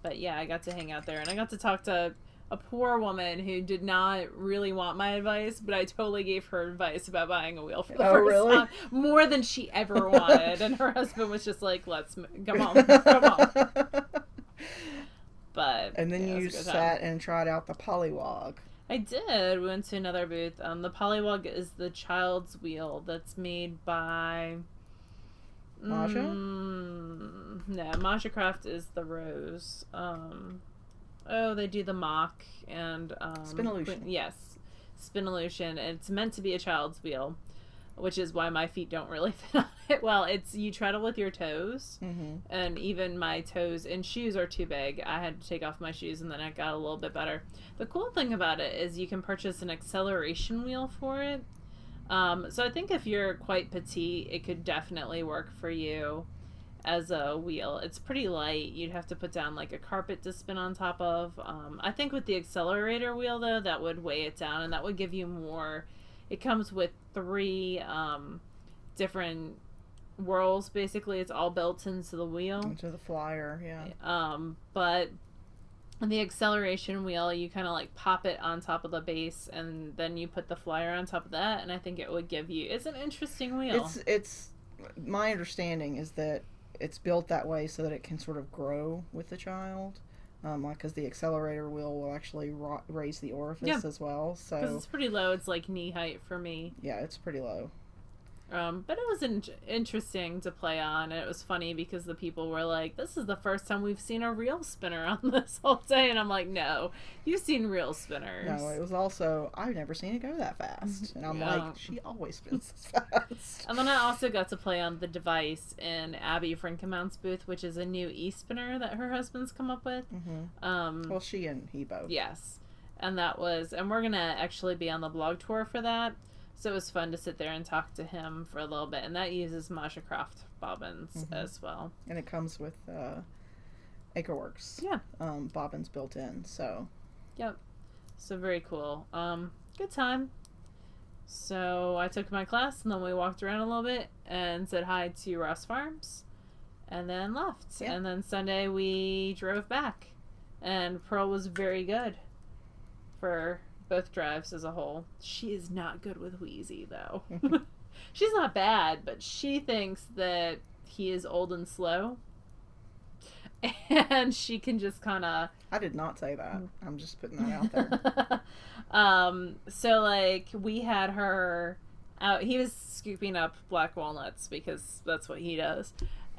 But yeah, I got to hang out there, and I got to talk to a poor woman who did not really want my advice, but I totally gave her advice about buying a wheel for the first time, more than she ever wanted. And her husband was just like, come on. But and then you sat and tried out the Polywog. I did. We went to another booth. The Polywog is the child's wheel that's made by Masha? No, Masha Craft is the rose. They do the mock and Spinolution. Yes, Spinolution. It's meant to be a child's wheel, which is why my feet don't really fit on it. Well, you treadle with your toes, and even my toes and shoes are too big. I had to take off my shoes, and then it got a little bit better. The cool thing about it is you can purchase an acceleration wheel for it. So I think if you're quite petite, it could definitely work for you as a wheel. It's pretty light. You'd have to put down like a carpet to spin on top of. I think with the accelerator wheel though, that would weigh it down and that would give you more. It comes with 3 different whirls basically. It's all built into the wheel. Into the flyer, yeah. But the acceleration wheel, you kind of like pop it on top of the base and then you put the flyer on top of that, and I think it would give you, it's an interesting wheel. It's my understanding is that it's built that way so that it can sort of grow with the child, because the accelerator wheel will actually raise the orifice as well. So because it's pretty low, it's like knee height for me. Yeah, it's pretty low. But it was interesting to play on, and it was funny because the people were like, this is the first time we've seen a reel spinner on this whole day, and I'm like, no, you've seen reel spinners. No, it was also, I've never seen it go that fast. And I'm like, she always spins this fast. And then I also got to play on the device in Abby Frinkemount's booth, which is a new e-spinner that her husband's come up with. Well, she and he both. Yes. And we're going to actually be on the blog tour for that. So it was fun to sit there and talk to him for a little bit. And that uses Masha Croft bobbins as well. And it comes with Acreworks. Yeah. Bobbins built in, so. Yep. So very cool. Good time. So I took my class and then we walked around a little bit and said hi to Ross Farms and then left. Yeah. And then Sunday we drove back. And Purl was very good for both drives as a whole. She is not good with Wheezy, though. She's not bad, but she thinks that he is old and slow. And she can just kind of... I did not say that. I'm just putting that out there. So, like, we had her out. He was scooping up black walnuts because that's what he does.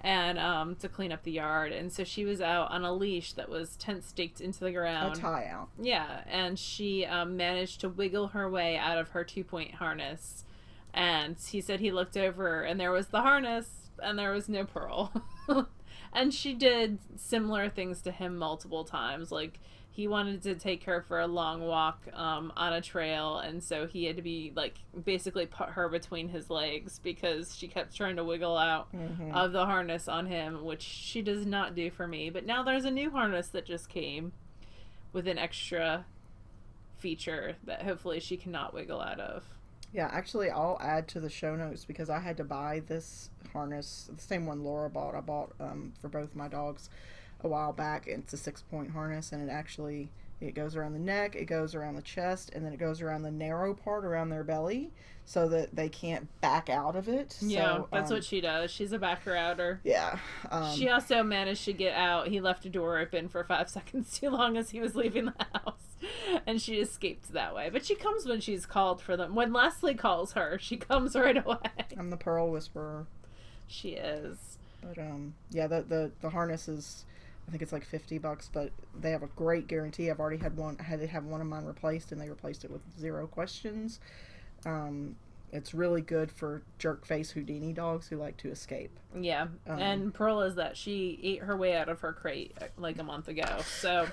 And to clean up the yard. And so she was out on a leash that was tent staked into the ground. A tie out. Yeah, and she managed to wiggle her way out of her 2-point harness. And he said he looked over and there was the harness and there was no Purl. And she did similar things to him multiple times. Like, he wanted to take her for a long walk on a trail, and so he had to be, like, basically put her between his legs because she kept trying to wiggle out of the harness on him, which she does not do for me. But now there's a new harness that just came with an extra feature that hopefully she cannot wiggle out of. Yeah, actually, I'll add to the show notes because I had to buy this harness, the same one Laura bought. I bought for both my dogs a while back. It's a 6-point harness, and it goes around the neck, it goes around the chest, and then it goes around the narrow part around their belly so that they can't back out of it. Yeah, so, that's what she does. She's a backer outer. Yeah. She also managed to get out. He left a door open for 5 seconds too long as he was leaving the house, and she escaped that way. But she comes when she's called for them. When Leslie calls her, she comes right away. I'm the Purl Whisperer. She is. But yeah, the harness is, I think it's like $50, but they have a great guarantee. I've already had one. I had to have one of mine replaced, and they replaced it with 0 questions. It's really good for jerk face Houdini dogs who like to escape. Yeah, and Purl is that. She ate her way out of her crate like a month ago. So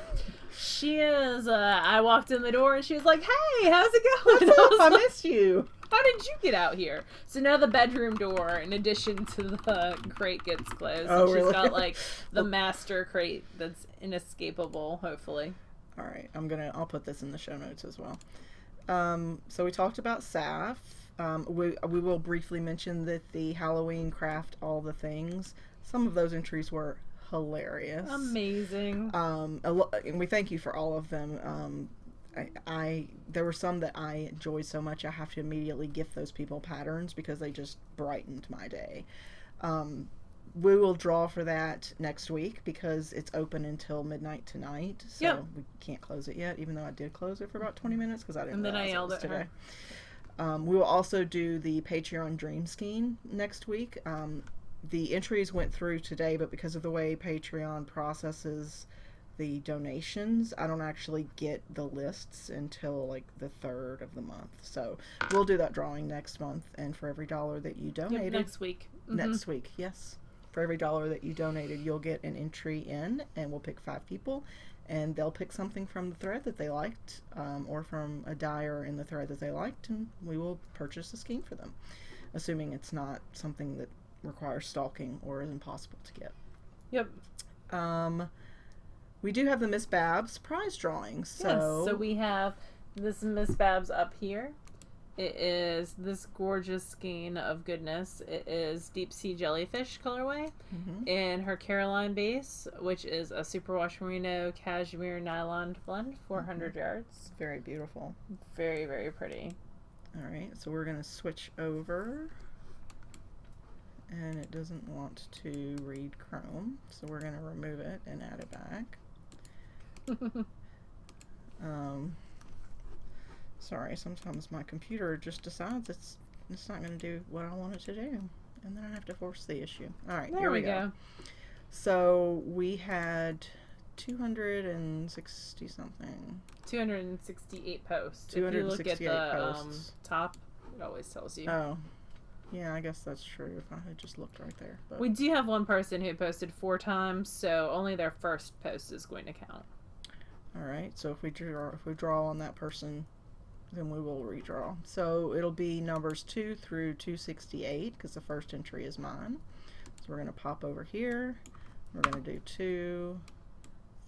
she is, I walked in the door and she was like, hey, how's it going? What's up? I miss you. How did you get out here? So now the bedroom door, in addition to the crate, gets closed. Oh, and really? She's got like the master crate that's inescapable, hopefully. All right, I'll put this in the show notes as well. So we talked about SAFF. We will briefly mention that the Halloween craft all the things. Some of those entries were hilarious. Amazing. And we thank you for all of them. There were some that I enjoyed so much I have to immediately gift those people patterns because they just brightened my day. We will draw for that next week because it's open until midnight tonight. So we can't close it yet, even though I did close it for about 20 minutes because I didn't realize it was today. We will also do the Patreon Dream Scheme next week. The entries went through today, but because of the way Patreon processes the donations, I don't actually get the lists until like the 3rd of the month. So we'll do that drawing next month, and for every dollar that you donated... next week. Next week, yes. For every dollar that you donated, you'll get an entry in, and we'll pick 5 people, and they'll pick something from the thread that they liked, or from a dyer in the thread that they liked, and we will purchase a scheme for them, assuming it's not something that requires stalking or is impossible to get. Yep. We do have the Miss Babs prize drawings. So we have this Miss Babs up here. It is this gorgeous skein of goodness. It is Deep Sea Jellyfish colorway in her Caroline base, which is a superwash merino cashmere nylon blend, 400 yards. Very beautiful. Very, very pretty. All right, so we're going to switch over. And it doesn't want to read Chrome, so we're going to remove it and add it back. Sorry, sometimes my computer just decides it's it's not going to do what I want it to do. And then I have to force the issue. All right, There here we we go. So we had 260 something. 268 posts. 268 if you look at the posts. top, it always tells you. Oh. Yeah, I guess that's true if I had just looked right there. But We do have one person who posted 4 times, so only their first post is going to count. all right, so if we draw on that person, then we will redraw. So it'll be numbers 2 through 268 because the first entry is mine. So we're going to pop over here. We're going to do 2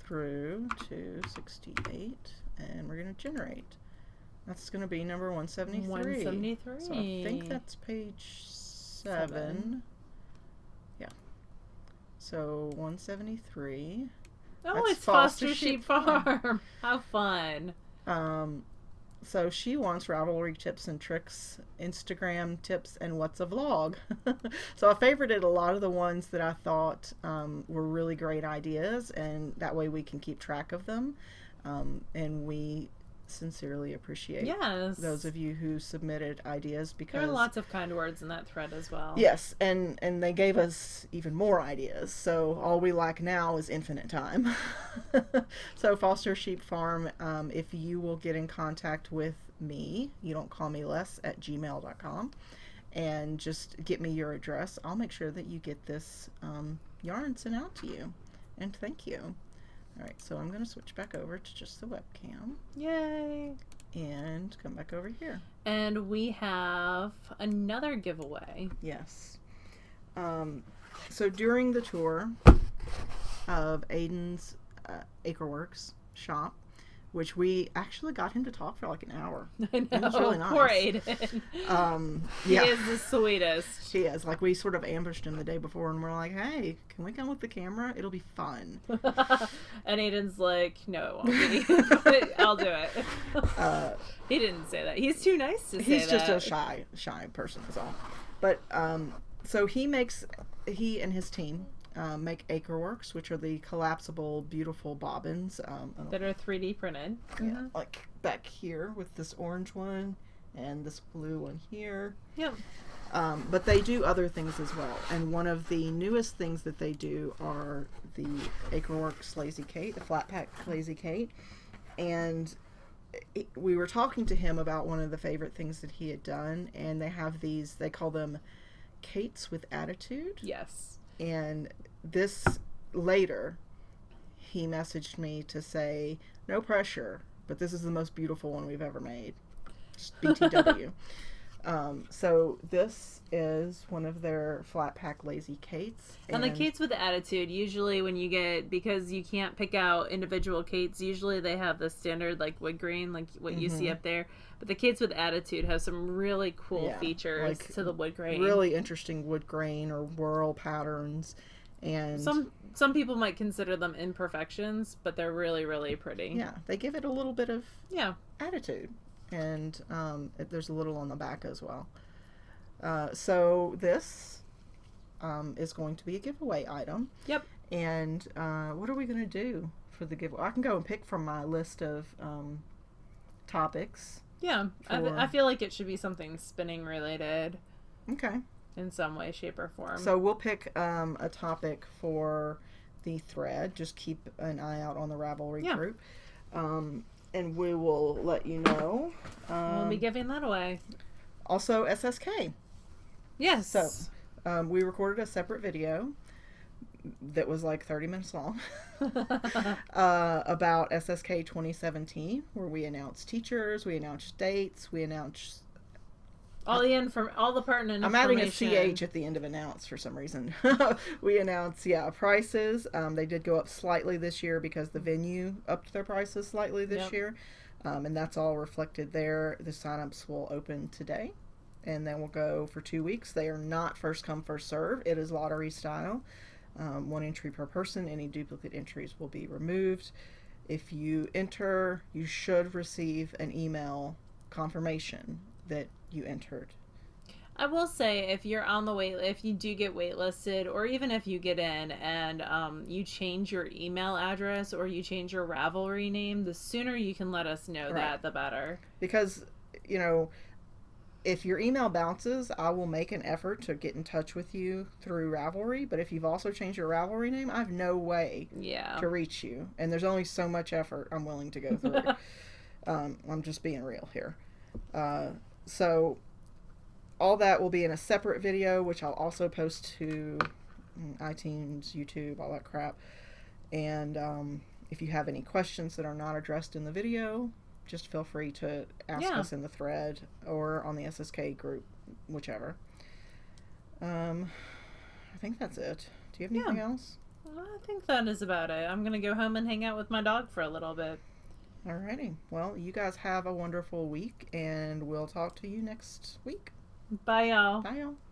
through 268, and we're going to generate. That's going to be number 173. 173. So I think that's page 7. Yeah. So 173. Oh, That's it's Foster Sheep Farm. How fun. So she wants Ravelry tips and tricks, Instagram tips, and what's a vlog. So I favorited a lot of the ones that I thought were really great ideas, and that way we can keep track of them. And we sincerely appreciate those of you who submitted ideas, because there are lots of kind words in that thread as well. Yes, and they gave us even more ideas. So all we lack now is infinite time. So Foster Sheep Farm, if you will get in contact with me, you don't call me less at gmail.com, and just get me your address, I'll make sure that you get this yarn sent out to you. And thank you. All right, so I'm going to switch back over to just the webcam. Yay! And come back over here. And we have another giveaway. Yes. So during the tour of Aiden's Acreworks shop, which we actually got him to talk for like an hour. I know. It was really nice. Poor Aiden. He Yeah. is the sweetest. She is. Like, we sort of ambushed him the day before, and we're like, hey, can we come with the camera? It'll be fun. And Aiden's like, no, it won't be. But I'll do it. He didn't say that. He's too nice to say that. He's just a shy person is all. But so he and his team make Acreworks, which are the collapsible, beautiful bobbins that are 3D printed. Yeah, like back here with this orange one and this blue one here. Yep. But they do other things as well. And one of the newest things that they do are the Acreworks Lazy Kate, the flat pack Lazy Kate. And we were talking to him about one of the favorite things that he had done, and they have these, they call them Kates with Attitude. Yes. And this later, he messaged me to say, no pressure, but this is the most beautiful one we've ever made. Just BTW. So this is one of their flat pack Lazy Kates. And the Kates with Attitude, usually when you get, because you can't pick out individual Kates, usually they have the standard like wood grain, like what you see up there. But the Kates with Attitude have some really cool features like to the wood grain. Really interesting wood grain or whirl patterns. And some people might consider them imperfections, but they're really, really pretty. Yeah, they give it a little bit of attitude. And there's a little on the back as well. So this is going to be a giveaway item. Yep. And what are we going to do for the giveaway? I can go and pick from my list of topics. Yeah, I feel like it should be something spinning related. Okay. In some way, shape, or form. So we'll pick a topic for the thread. Just keep an eye out on the Ravelry group. And we will let you know. We'll be giving that away. Also, SSK. Yes. So, we recorded a separate video that was like 30 minutes long about SSK 2017, where we announced teachers, we announced dates, we announced all the pertinent information. I'm adding a CH at the end of announce for some reason. We announced, prices. They did go up slightly this year because the venue upped their prices slightly this year. And that's all reflected there. The signups will open today, and then we'll go for 2 weeks. They are not first come, first serve. It is lottery style. 1 entry per person. Any duplicate entries will be removed. If you enter, you should receive an email confirmation that you entered. I will say, if you're on the wait, if you do get waitlisted, or even if you get in and you change your email address or you change your Ravelry name, the sooner you can let us know that, the better. Because, if your email bounces, I will make an effort to get in touch with you through Ravelry. But if you've also changed your Ravelry name, I have no way to reach you. And there's only so much effort I'm willing to go through. I'm just being real here. So all that will be in a separate video, which I'll also post to iTunes, YouTube, all that crap. And if you have any questions that are not addressed in the video, just feel free to ask us in the thread or on the SSK group, whichever. I think that's it. Do you have anything else? I think that is about it. I'm going to go home and hang out with my dog for a little bit. Alrighty. Well, you guys have a wonderful week, and we'll talk to you next week. Bye, y'all. Bye, y'all.